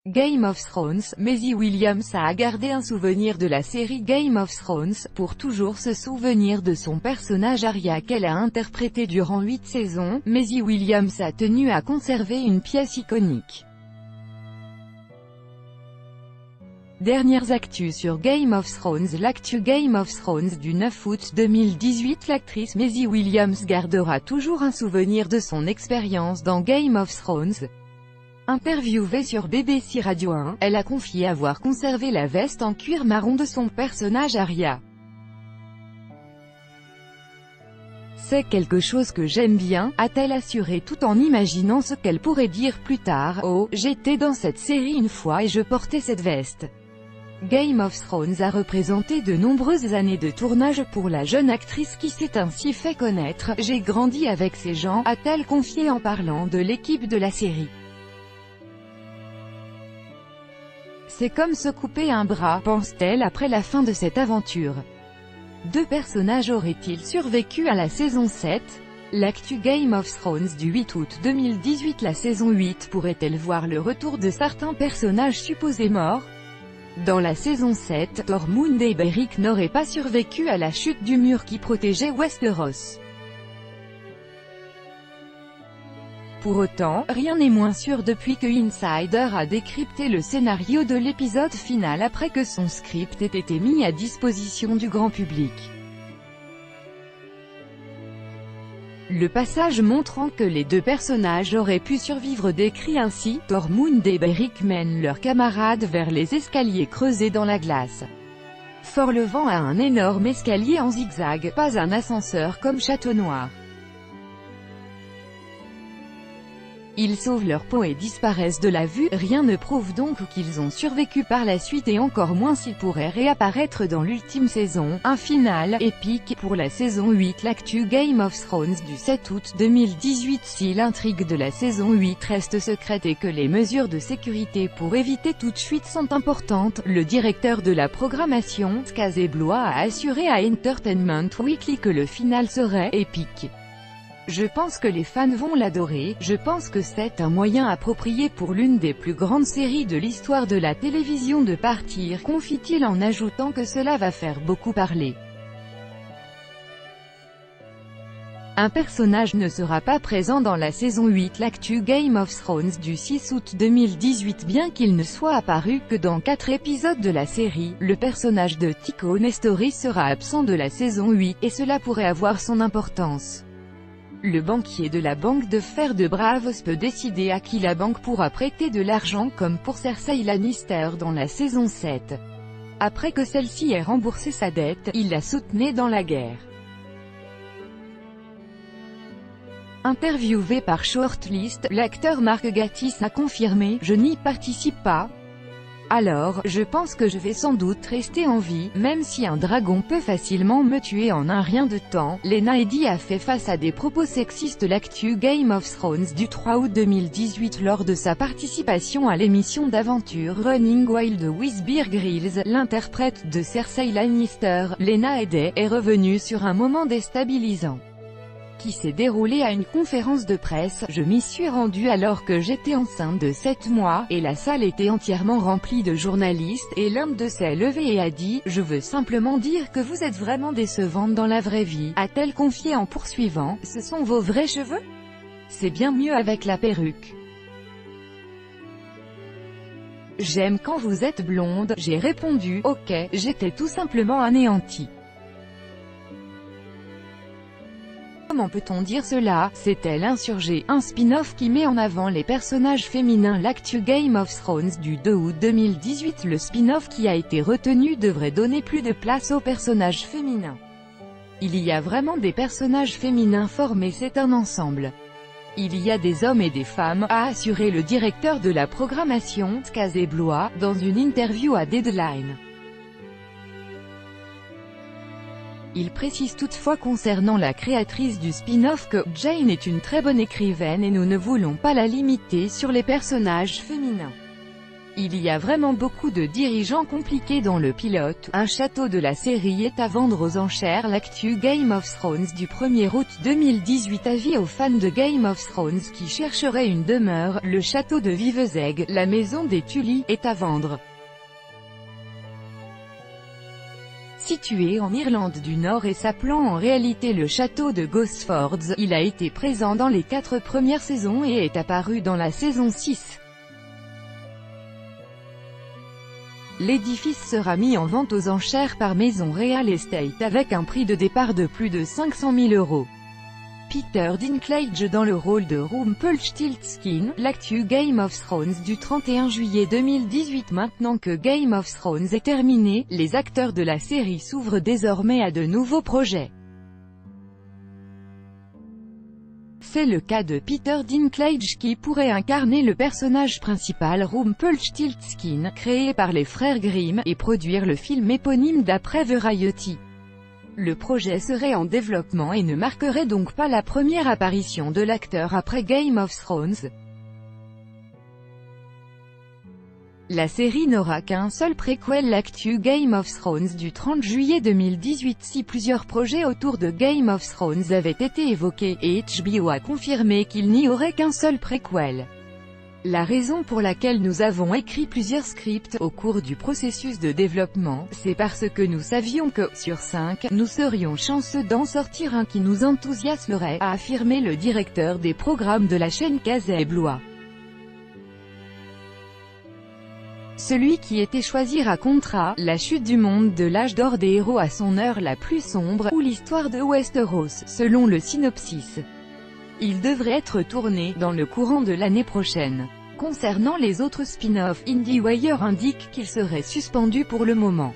Game of Thrones. Maisie Williams a gardé un souvenir de la série Game of Thrones, pour toujours se souvenir de son personnage Arya qu'elle a interprété durant 8 saisons. Maisie Williams a tenu à conserver une pièce iconique. Dernières actus sur Game of Thrones. L'actu Game of Thrones du 9 août 2018. L'actrice Maisie Williams gardera toujours un souvenir de son expérience dans Game of Thrones. Interviewée sur BBC Radio 1, elle a confié avoir conservé la veste en cuir marron de son personnage Arya. C'est quelque chose que j'aime bien, a-t-elle assuré tout en imaginant ce qu'elle pourrait dire plus tard. Oh, j'étais dans cette série une fois et je portais cette veste. Game of Thrones a représenté de nombreuses années de tournage pour la jeune actrice qui s'est ainsi fait connaître. J'ai grandi avec ces gens, a-t-elle confié en parlant de l'équipe de la série. C'est comme se couper un bras, pense-t-elle après la fin de cette aventure. Deux personnages auraient-ils survécu à la saison 7? L'actu Game of Thrones du 8 août 2018. La saison 8 pourrait-elle voir le retour de certains personnages supposés morts? Dans la saison 7, Tormund et Beric n'auraient pas survécu à la chute du mur qui protégeait Westeros. Pour autant, rien n'est moins sûr depuis que Insider a décrypté le scénario de l'épisode final après que son script ait été mis à disposition du grand public. Le passage montrant que les deux personnages auraient pu survivre décrit ainsi: Tormund et Beric mènent leurs camarades vers les escaliers creusés dans la glace. Fort le vent a un énorme escalier en zigzag, pas un ascenseur comme Château Noir. Ils sauvent leur peau et disparaissent de la vue. Rien ne prouve donc qu'ils ont survécu par la suite et encore moins s'ils pourraient réapparaître dans l'ultime saison. Un final épique pour la saison 8. L'actu Game of Thrones du 7 août 2018. Si l'intrigue de la saison 8 reste secrète et que les mesures de sécurité pour éviter toute fuite sont importantes, le directeur de la programmation, Skazé Blois, a assuré à Entertainment Weekly que le final serait épique. Je pense que les fans vont l'adorer, je pense que c'est un moyen approprié pour l'une des plus grandes séries de l'histoire de la télévision de partir, confie-t-il en ajoutant que cela va faire beaucoup parler. Un personnage ne sera pas présent dans la saison 8. L'actu Game of Thrones du 6 août 2018. Bien qu'il ne soit apparu que dans 4 épisodes de la série, le personnage de Tycho Nestoris sera absent de la saison 8, et cela pourrait avoir son importance. Le banquier de la banque de fer de Braavos peut décider à qui la banque pourra prêter de l'argent, comme pour Cersei Lannister dans la saison 7. Après que celle-ci ait remboursé sa dette, il la soutenait dans la guerre. Interviewé par Shortlist, l'acteur Mark Gatiss a confirmé: « Je n'y participe pas. Alors, je pense que je vais sans doute rester en vie, même si un dragon peut facilement me tuer en un rien de temps. » Lena Headey a fait face à des propos sexistes. L'actu Game of Thrones du 3 août 2018. Lors de sa participation à l'émission d'aventure Running Wild with Bear Grylls, l'interprète de Cersei Lannister, Lena Headey, est revenue sur un moment déstabilisant qui s'est déroulé à une conférence de presse. « Je m'y suis rendue alors que j'étais enceinte de 7 mois, et la salle était entièrement remplie de journalistes, et l'un d'eux s'est levé et a dit « Je veux simplement dire que vous êtes vraiment décevante dans la vraie vie », a-t-elle confié en poursuivant « Ce sont vos vrais cheveux? C'est bien mieux avec la perruque. J'aime quand vous êtes blonde », j'ai répondu « Ok, j'étais tout simplement anéantie. » Comment peut-on dire cela? C'est-elle insurgée? Un spin-off qui met en avant les personnages féminins. L'actu Game of Thrones du 2 août 2018. Le spin-off qui a été retenu devrait donner plus de place aux personnages féminins. Il y a vraiment des personnages féminins forts, mais c'est un ensemble. Il y a des hommes et des femmes, a assuré le directeur de la programmation, Skazé Blois, dans une interview à Deadline. Il précise toutefois concernant la créatrice du spin-off que « Jane est une très bonne écrivaine et nous ne voulons pas la limiter sur les personnages féminins. Il y a vraiment beaucoup de dirigeants compliqués dans le pilote. Un château de la série est à vendre aux enchères. L'actu Game of Thrones du 1er août 2018. Avis aux fans de Game of Thrones qui chercheraient une demeure. Le château de Vivezeg, la maison des Tully, est à vendre. Situé en Irlande du Nord et s'appelant en réalité le château de Gosfords, il a été présent dans les 4 premières saisons et est apparu dans la saison 6. L'édifice sera mis en vente aux enchères par Maison Real Estate avec un prix de départ de plus de 500 000 €. Peter Dinklage dans le rôle de Rumpelstiltskin, l'actu Game of Thrones du 31 juillet 2018. Maintenant que Game of Thrones est terminé, les acteurs de la série s'ouvrent désormais à de nouveaux projets. C'est le cas de Peter Dinklage qui pourrait incarner le personnage principal Rumpelstiltskin, créé par les frères Grimm, et produire le film éponyme d'après Variety. Le projet serait en développement et ne marquerait donc pas la première apparition de l'acteur après Game of Thrones. La série n'aura qu'un seul préquel. L'actu Game of Thrones du 30 juillet 2018. Si plusieurs projets autour de Game of Thrones avaient été évoqués, et HBO a confirmé qu'il n'y aurait qu'un seul préquel. La raison pour laquelle nous avons écrit plusieurs scripts au cours du processus de développement, c'est parce que nous savions que, sur 5, nous serions chanceux d'en sortir un qui nous enthousiasmerait, a affirmé le directeur des programmes de la chaîne Casey-Blois. Celui qui était choisi racontera la chute du monde de l'âge d'or des héros à son heure la plus sombre, ou l'histoire de Westeros, selon le synopsis. Il devrait être tourné dans le courant de l'année prochaine. Concernant les autres spin-offs, IndieWire indique qu'ils seraient suspendus pour le moment.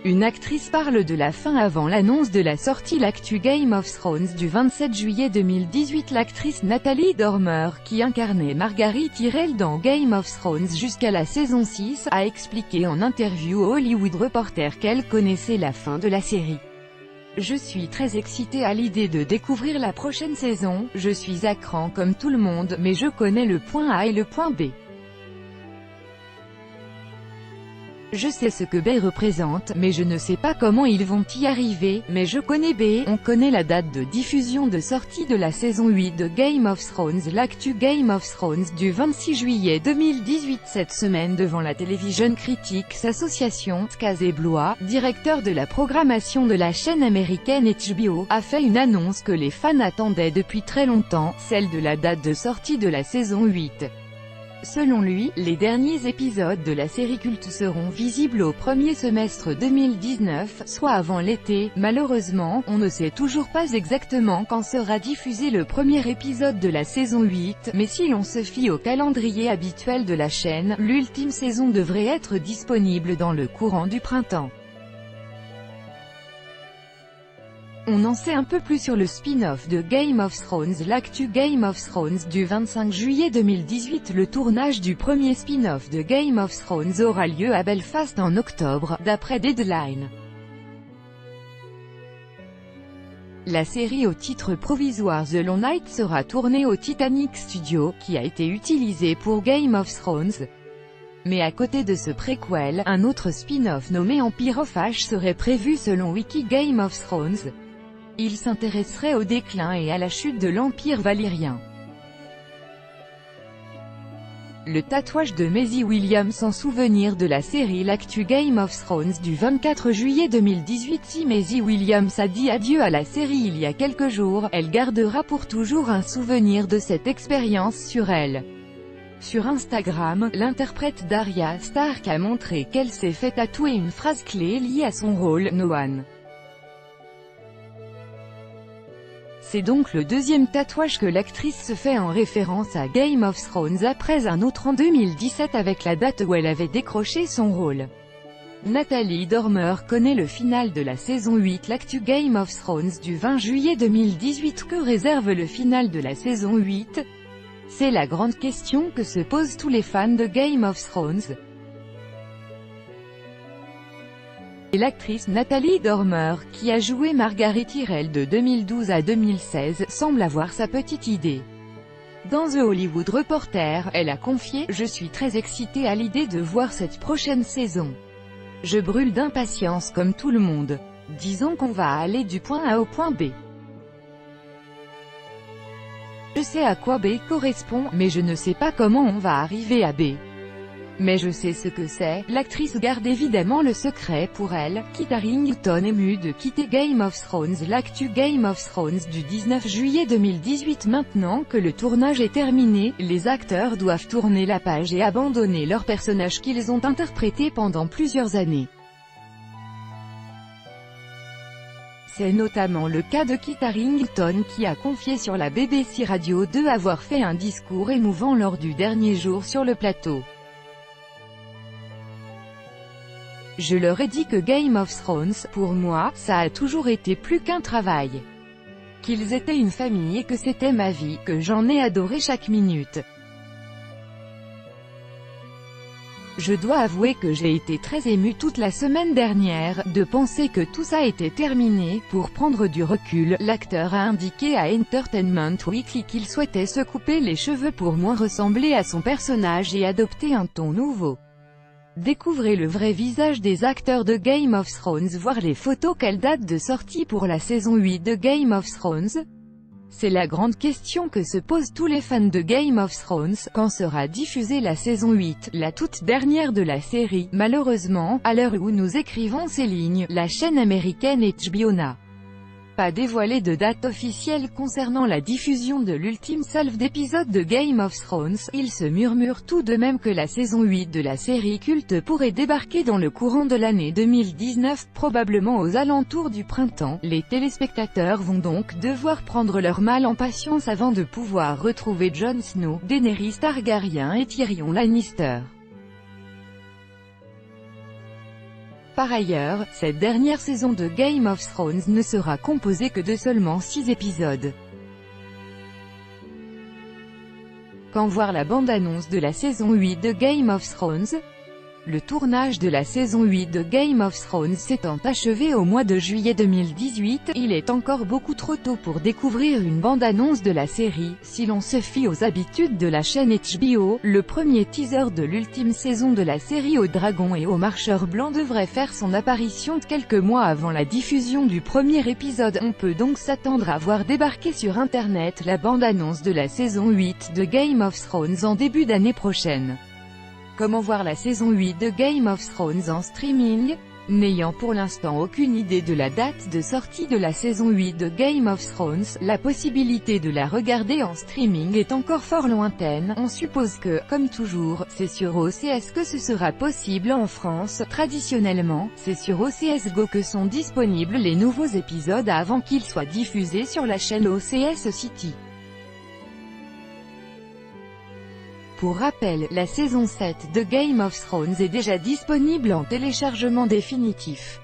Une actrice parle de la fin avant l'annonce de la sortie. L'actu Game of Thrones du 27 juillet 2018. L'actrice Nathalie Dormer, qui incarnait Margaery Tyrell dans Game of Thrones jusqu'à la saison 6, a expliqué en interview au Hollywood Reporter qu'elle connaissait la fin de la série. Je suis très excitée à l'idée de découvrir la prochaine saison, je suis à cran comme tout le monde, mais je connais le point A et le point B. Je sais ce que B représente, mais je ne sais pas comment ils vont y arriver, mais je connais B. On connaît la date de diffusion de sortie de la saison 8 de Game of Thrones. L'actu Game of Thrones du 26 juillet 2018. Cette semaine devant la Television Critics Association, Casey-Blois, directeur de la programmation de la chaîne américaine HBO, a fait une annonce que les fans attendaient depuis très longtemps, celle de la date de sortie de la saison 8. Selon lui, les derniers épisodes de la série culte seront visibles au premier semestre 2019, soit avant l'été. Malheureusement, on ne sait toujours pas exactement quand sera diffusé le premier épisode de la saison 8, mais si l'on se fie au calendrier habituel de la chaîne, l'ultime saison devrait être disponible dans le courant du printemps. On en sait un peu plus sur le spin-off de Game of Thrones. L'actu Game of Thrones du 25 juillet 2018. Le tournage du premier spin-off de Game of Thrones aura lieu à Belfast en octobre, d'après Deadline. La série au titre provisoire The Long Night sera tournée au Titanic Studio, qui a été utilisé pour Game of Thrones. Mais à côté de ce préquel, un autre spin-off nommé Empire of Ash serait prévu selon Wiki Game of Thrones. Il s'intéresserait au déclin et à la chute de l'Empire valyrien. Le tatouage de Maisie Williams en souvenir de la série. L'actu Game of Thrones du 24 juillet 2018. Si Maisie Williams a dit adieu à la série il y a quelques jours, elle gardera pour toujours un souvenir de cette expérience sur elle. Sur Instagram, l'interprète d'Arya Stark a montré qu'elle s'est fait tatouer une phrase clé liée à son rôle, No One. C'est donc le deuxième tatouage que l'actrice se fait en référence à Game of Thrones après un autre en 2017 avec la date où elle avait décroché son rôle. Nathalie Dormer connaît le final de la saison 8. L'actu Game of Thrones du 20 juillet 2018. Que réserve le final de la saison 8? C'est la grande question que se posent tous les fans de Game of Thrones. Et l'actrice Nathalie Dormer, qui a joué Margaery Tyrell de 2012 à 2016, semble avoir sa petite idée. Dans The Hollywood Reporter, elle a confié « Je suis très excitée à l'idée de voir cette prochaine saison. Je brûle d'impatience comme tout le monde. Disons qu'on va aller du point A au point B. Je sais à quoi B correspond, mais je ne sais pas comment on va arriver à B. Mais je sais ce que c'est. » L'actrice garde évidemment le secret pour elle. Kit Harington émue de quitter Game of Thrones. L'actu Game of Thrones du 19 juillet 2018. Maintenant que le tournage est terminé, les acteurs doivent tourner la page et abandonner leurs personnages qu'ils ont interprétés pendant plusieurs années. C'est notamment le cas de Kit Harington qui a confié sur la BBC Radio 2 avoir fait un discours émouvant lors du dernier jour sur le plateau. Je leur ai dit que Game of Thrones, pour moi, ça a toujours été plus qu'un travail. Qu'ils étaient une famille et que c'était ma vie, que j'en ai adoré chaque minute. Je dois avouer que j'ai été très émue toute la semaine dernière, de penser que tout ça était terminé. Pour prendre du recul, l'acteur a indiqué à Entertainment Weekly qu'il souhaitait se couper les cheveux pour moins ressembler à son personnage et adopter un ton nouveau. Découvrez le vrai visage des acteurs de Game of Thrones. Voir les photos. Quelle date de sortie pour la saison 8 de Game of Thrones? C'est la grande question que se posent tous les fans de Game of Thrones. Quand sera diffusée la saison 8, la toute dernière de la série? Malheureusement, à l'heure où nous écrivons ces lignes, la chaîne américaine HBO n'a pas dévoilé de date officielle concernant la diffusion de l'ultime salve d'épisodes de Game of Thrones. Il se murmure tout de même que la saison 8 de la série culte pourrait débarquer dans le courant de l'année 2019, probablement aux alentours du printemps. Les téléspectateurs vont donc devoir prendre leur mal en patience avant de pouvoir retrouver Jon Snow, Daenerys Targaryen et Tyrion Lannister. Par ailleurs, cette dernière saison de Game of Thrones ne sera composée que de seulement 6 épisodes. Quand voir la bande-annonce de la saison 8 de Game of Thrones? Le tournage de la saison 8 de Game of Thrones s'étant achevé au mois de juillet 2018, il est encore beaucoup trop tôt pour découvrir une bande-annonce de la série. Si l'on se fie aux habitudes de la chaîne HBO, le premier teaser de l'ultime saison de la série aux dragons et aux marcheurs blancs devrait faire son apparition quelques mois avant la diffusion du premier épisode. On peut donc s'attendre à voir débarquer sur internet la bande-annonce de la saison 8 de Game of Thrones en début d'année prochaine. Comment voir la saison 8 de Game of Thrones en streaming? N'ayant pour l'instant aucune idée de la date de sortie de la saison 8 de Game of Thrones, la possibilité de la regarder en streaming est encore fort lointaine. On suppose que, comme toujours, c'est sur OCS que ce sera possible en France. Traditionnellement, c'est sur OCS Go que sont disponibles les nouveaux épisodes avant qu'ils soient diffusés sur la chaîne OCS City. Pour rappel, la saison 7 de Game of Thrones est déjà disponible en téléchargement définitif.